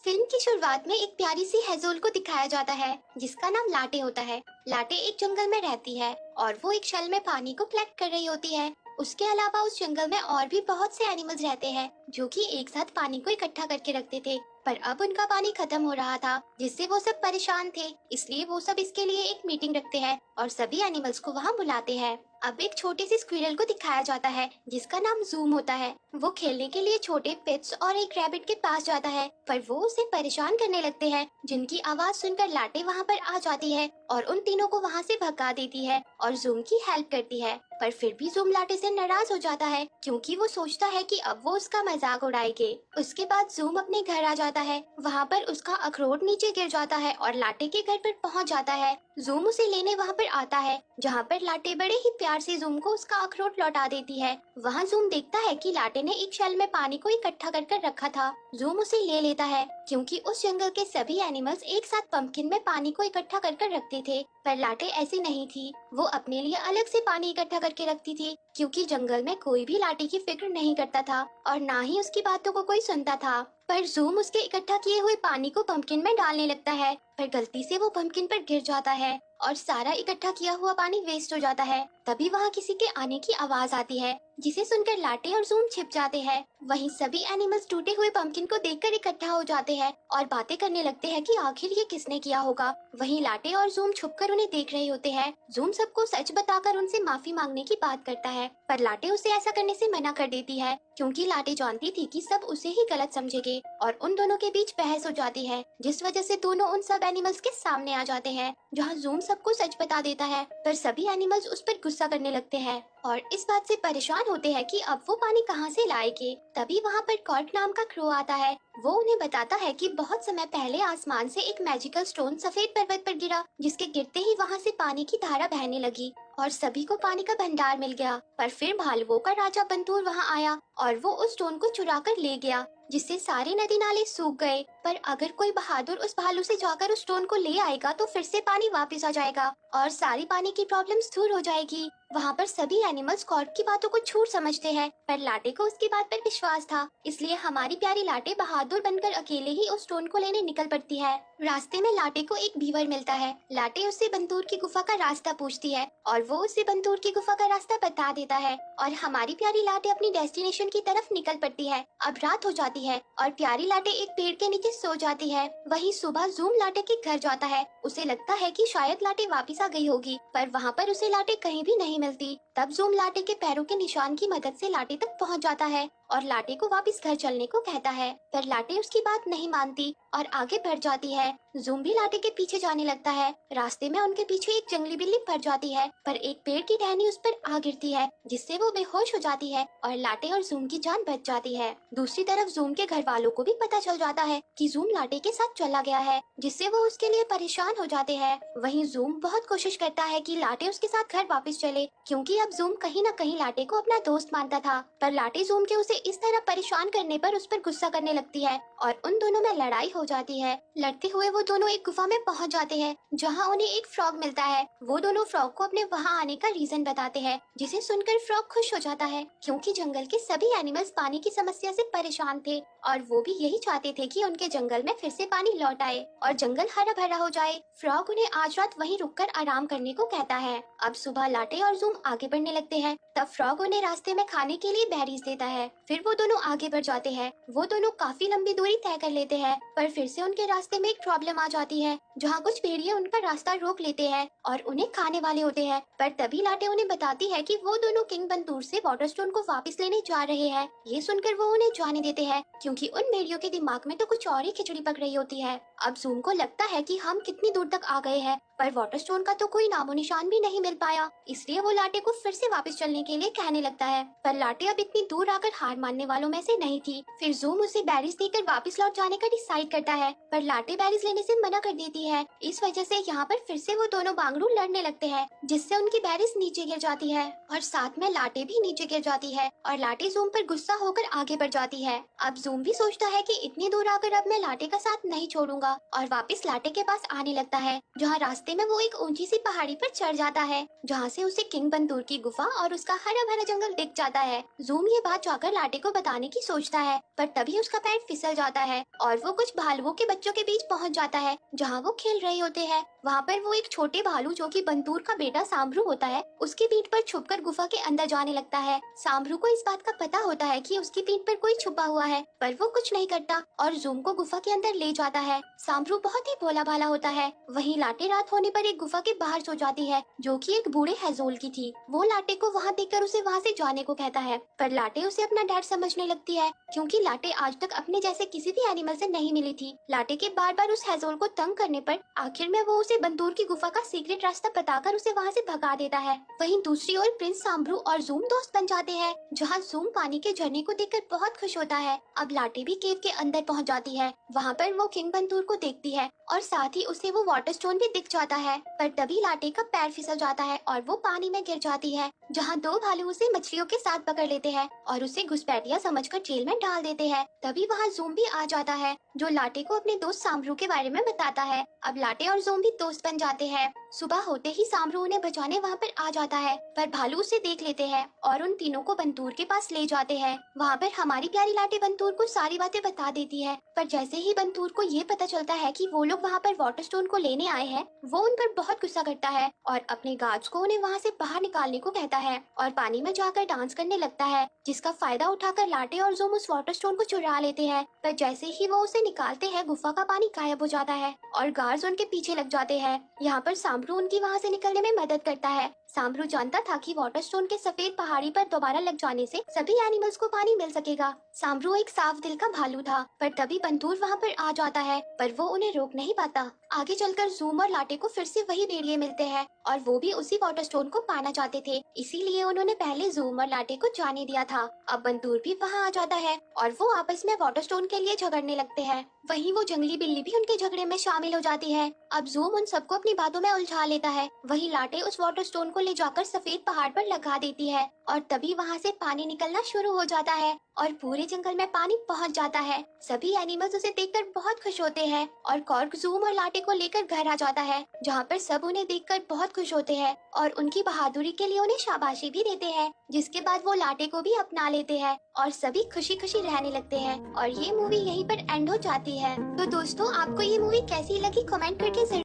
Film की शुरुआत में एक प्यारी सी हेजोल को दिखाया जाता है जिसका नाम लाटे होता है। लाटे एक जंगल में रहती है और वो एक शेल में पानी को कलेक्ट कर रही होती है। उसके अलावा उस जंगल में और भी बहुत से एनिमल्स रहते हैं जो कि एक साथ पानी को इकट्ठा करके रखते थे। पर अब उनका पानी खत्म हो रहा था जिससे वो सब परेशान थे। इसलिए वो सब इसके लिए एक मीटिंग रखते हैं और सभी एनिमल्स को वहाँ बुलाते हैं। अब एक छोटे से स्क्विरल को दिखाया जाता है जिसका नाम जूम होता है। वो खेलने के लिए छोटे पिट्स और एक रैबिट के पास जाता है पर वो उसे परेशान करने लगते हैं, जिनकी आवाज सुनकर लाटे वहाँ पर आ जाती है और उन तीनों को वहाँ से भगा देती है और जूम की हेल्प करती है। पर फिर भी जूम लाटे से नाराज हो जाता है क्योंकि वो सोचता है कि अब वो उसका मजाक उड़ाएंगे। उसके बाद जूम अपने घर आ जाता है। वहाँ पर उसका अखरोट नीचे गिर जाता है और लाटे के घर पर पहुँच जाता है। जूम उसे लेने वहाँ पर आता है जहाँ पर लाटे बड़े ही प्यार से जूम को उसका अखरोट लौटा देती है। वहाँ जूम देखता है कि लाटे ने एक शेल में पानी को इकट्ठा कर रखा था। जूम उसे ले लेता है क्योंकि उस जंगल के सभी एनिमल्स एक साथ पंपकिन में पानी को इकट्ठा कर रखते थे, पर लाटे ऐसी नहीं थी। वो अपने लिए अलग से पानी इकट्ठा करके रखती थी क्योंकि जंगल में कोई भी लाटे की फिक्र नहीं करता था और ना ही उसकी बातों को कोई सुनता था। पर जूम उसके इकट्ठा किए हुए पानी को पंपकिन में डालने लगता है पर गलती से वो पंपकिन पर गिर जाता है और सारा इकट्ठा किया हुआ पानी वेस्ट हो जाता है। तभी वहाँ किसी के आने की आवाज आती है जिसे सुनकर लाटे और जूम छिप जाते हैं। वहीं सभी एनिमल्स टूटे हुए पंपकिन को देखकर इकट्ठा हो जाते हैं और बातें करने लगते हैं कि आखिर ये किसने किया होगा। वहीं लाटे और जूम छुपकर उन्हें देख रहे होते हैं। जूम सबको सच बताकर उनसे माफी मांगने की बात करता है पर लाटे उसे ऐसा करने से मना कर देती है क्योंकि लाटे जानती थी कि सब उसे ही गलत समझेंगे और उन दोनों के बीच बहस हो जाती है, जिस वजह से दोनों उन सब एनिमल्स के सामने आ जाते हैं। जहाँ जूम सबको सच बता देता है पर सभी एनिमल्स उस पर गुस्सा करने लगते हैं और इस बात से परेशान होते हैं कि अब वो पानी कहाँ से लाएंगे। तभी वहाँ पर कॉर्क नाम का क्रो आता है। वो उन्हें बताता है कि बहुत समय पहले आसमान से एक मैजिकल स्टोन सफेद पर्वत पर गिरा जिसके गिरते ही वहाँ से पानी की धारा बहने लगी और सभी को पानी का भंडार मिल गया। पर फिर भालुओं का राजा बंतूर वहाँ आया और वो उस स्टोन को चुरा कर ले गया जिससे सारे नदी नाले सूख गए। पर अगर कोई बहादुर उस भालू से जाकर उस स्टोन को ले आएगा तो फिर से पानी वापस आ जाएगा और सारी पानी की प्रॉब्लम्स दूर हो जाएगी। वहाँ पर सभी एनिमल्स कॉर्क की बातों को झूठ समझते हैं पर लाटे को उसकी बात पर विश्वास था, इसलिए हमारी प्यारी लाटे बहादुर बनकर अकेले ही उस स्टोन को लेने निकल पड़ती है। रास्ते में लाटे को एक बीवर मिलता है। लाटे उससे बंतूर की गुफा का रास्ता पूछती है और वो उसे बंतूर की गुफा का रास्ता बता देता है और हमारी प्यारी लाटे अपनी डेस्टिनेशन की तरफ निकल पड़ती है। अब रात हो जाती है और प्यारी लाटे एक पेड़ के नीचे सो जाती है। वहीं सुबह जूम लाटे के घर जाता है। उसे लगता है कि शायद लाटे वापस आ गई होगी पर वहाँ पर उसे लाटे कहीं भी नहीं मिलती। तब जूम लाटे के पैरों के निशान की मदद से लाटे तक पहुँच जाता है और लाटे को वापस घर चलने को कहता है पर लाटे उसकी बात नहीं मानती और आगे बढ़ जाती है। जूम भी लाटे के पीछे जाने लगता है। रास्ते में उनके पीछे एक जंगली बिल्ली पड़ जाती है पर एक पेड़ की टहनी उस पर आ गिरती है जिससे वो बेहोश हो जाती है और लाटे और जूम की जान बच जाती है। दूसरी तरफ जूम के घर वालों को भी पता चल जाता है कि जूम लाटे के साथ चला गया है जिससे वो उसके लिए परेशान हो जाते हैं। वहीं जूम बहुत कोशिश करता है कि लाटे उसके साथ घर वापस चले क्योंकि अब जूम कहीं न कहीं लाटे को अपना दोस्त मानता था। पर लाटे जूम के उसे इस तरह परेशान करने पर उस पर गुस्सा करने लगती है और उन दोनों में लड़ाई हो जाती है। लड़ते हुए वो दोनों एक गुफा में पहुंच जाते हैं जहां उन्हें एक फ्रॉग मिलता है। वो दोनों फ्रॉग को अपने वहां आने का रीजन बताते हैं जिसे सुनकर फ्रॉग खुश हो जाता है क्योंकि जंगल के सभी एनिमल्स पानी की समस्या से परेशान थे और वो भी यही चाहते थे कि उनके जंगल में फिर से पानी लौट आए और जंगल हरा भरा हो जाए। फ्रॉग उन्हें आज रात वहीं रुककर आराम करने को कहता है। अब सुबह लाटे और जूम आगे बढ़ने लगते हैं। तब फ्रॉग उन्हें रास्ते में खाने के लिए बेरीज देता है। फिर वो दोनों आगे बढ़ जाते हैं। वो दोनों काफी लंबी दूरी तय कर लेते हैं पर फिर से उनके रास्ते में एक प्रॉब्लम आ जाती है जहाँ कुछ भेड़िए उनका रास्ता रोक लेते हैं और उन्हें खाने वाले होते हैं। पर तभी लाटे उन्हें बताती है कि वो दोनों किंग बंतूर से वाटर स्टोन को वापस लेने जा रहे हैं। ये सुनकर वो उन्हें जाने देते हैं क्योंकि उन भेड़ियों के दिमाग में तो कुछ और ही खिचड़ी पक रही होती है। अब जूम को लगता है कि हम कितनी दूर तक आ गए हैं पर वाटर स्टोन का तो कोई नामो निशान भी नहीं मिल पाया, इसलिए वो लाटे को फिर से वापस चलने के लिए कहने लगता है। पर लाटे अब इतनी दूर आकर हार मानने वालों में से नहीं थी। फिर जूम उसे बैरिस देकर वापस लौट जाने का डिसाइड करता है पर लाटे बैरिस लेने से मना कर देती है। इस वजह से यहाँ पर फिर से वो दोनों बांगड़ू लड़ने लगते हैं जिससे उनकी बैरिस नीचे गिर जाती है और साथ में लाटे भी नीचे गिर जाती है और लाटे जूम पर गुस्सा होकर आगे बढ़ जाती है। अब जूम भी सोचता है कि इतनी दूर आकर अब मैं लाटे का साथ नहीं छोड़ूंगा और वापस लाटे के पास आने लगता है। जहाँ रास्ते में वो एक ऊंची सी पहाड़ी पर चढ़ जाता है जहाँ से उसे किंग बंतूर की गुफा और उसका हरा भरा जंगल दिख जाता है। जूम ये बात जाकर लाटे को बताने की सोचता है, पर तभी उसका पैर फिसल जाता है और वो कुछ भालुओं के बच्चों के बीच पहुंच जाता है जहां वो खेल रहे होते हैं। वहां पर वो एक छोटे भालू जो कि बंतूर का बेटा सांभरू होता है, उसकी पीठ पर छुपकर गुफा के अंदर जाने लगता है। सांभरू को इस बात का पता होता है कि उसकी पीठ पर कोई छुपा हुआ है, पर वो कुछ नहीं करता और जूम को गुफा के अंदर ले जाता है। सांभरू बहुत ही भोला भाला होता है। वहीं लाटे रात होने पर एक गुफा के बाहर सो जाती है जो कि एक बूढ़े हेजोल की थी। वो लाटे को वहां देखकर उसे वहां से जाने को कहता है, पर लाटे उसे अपना डैड समझने लगती है क्योंकि लाटे आज तक अपने जैसे किसी भी एनिमल से नहीं मिली थी। लाटे के बार बार उस हेजोल को तंग करने पर आखिर में वो उसे बंदूर की गुफा का सीक्रेट रास्ता बताकर उसे वहां से भगा देता है। वहीं दूसरी ओर प्रिंस सांभरू और जूम दोस्त बन जाते हैं, जहाँ जूम पानी के झरने को देखकर बहुत खुश होता है। अब लाटे भी केव के अंदर पहुँच जाती है। वहाँ पर वो किंग बंदूर को देखती है और साथ ही उसे वो वाटर स्टोन भी दिख जाता है, पर तभी लाटे का पैर फिसल जाता है और वो पानी में गिर जाती है, जहाँ दो भालू उसे मछलियों के साथ पकड़ लेते हैं और उसे घुसपैठिया समझकर जेल में डाल देते हैं। तभी वहाँ जूम भी आ जाता है जो लाटे को अपने दोस्त सांभरू के बारे में बताता है। अब लाटे और जूम भी दोस्त बन जाते हैं। सुबह होते ही सांभरू उन्हें बचाने वहाँ पर आ जाता है, पर भालू उसे देख लेते हैं और उन तीनों को बंतूर के पास ले जाते हैं। वहाँ पर हमारी प्यारी लाटे बंतूर को सारी बातें बता देती है, पर जैसे ही बंतूर को ये पता चलता है कि वो लोग वहाँ पर वाटर स्टोन को लेने आए हैं, वो उन पर बहुत गुस्सा करता है और अपने गार्ड्स को उन्हें वहाँ से बाहर निकालने को कहता है और पानी में जाकर डांस करने लगता है, जिसका फायदा उठाकर लाटे और जूम उस वाटर स्टोन को चुरा लेते हैं। पर जैसे ही वो उसे निकालते हैं, गुफा का पानी गायब हो जाता है और गार्ड्स उनके पीछे लग जाते हैं। यहाँ पर सांभरू उनकी वहाँ से निकलने में मदद करता है। सांभरू जानता था कि वाटर स्टोन के सफेद पहाड़ी पर दोबारा लग जाने से सभी एनिमल्स को पानी मिल सकेगा। सांभरू एक साफ दिल का भालू था, पर तभी बंदूर वहाँ पर आ जाता है, पर वो उन्हें रोक नहीं पाता। आगे चलकर जूम और लाटे को फिर से वही भेड़िए मिलते हैं और वो भी उसी वाटर स्टोन को पाना चाहते थे, इसीलिए उन्होंने पहले जूम और लाटे को जाने दिया था। अब बंदूर भी वहाँ आ जाता है और वो आपस में वाटर स्टोन के लिए झगड़ने लगते हैं। वहीं वो जंगली बिल्ली भी उनके झगड़े में शामिल हो जाती है। अब जूम उन सबको अपनी बातों में उलझा लेता है। वहीं लाटे उस वाटर स्टोन को ले जाकर सफेद पहाड़ पर लगा देती है और तभी वहाँ से पानी निकलना शुरू हो जाता है और पूरे जंगल में पानी पहुँच जाता है। सभी एनिमल्स उसे देखकर बहुत खुश होते हैं और कॉर्क जूम और लाटे को लेकर घर आ जाता है, जहाँ पर सब उन्हें देखकर बहुत खुश होते हैं और उनकी बहादुरी के लिए उन्हें शाबाशी भी देते हैं। जिसके बाद वो लाटे को भी अपना लेते हैं और सभी खुशी खुशी रहने लगते हैं और ये मूवी यहीं पर एंड हो जाती है। तो दोस्तों, आपको ये मूवी कैसी लगी कमेंट करके जरूर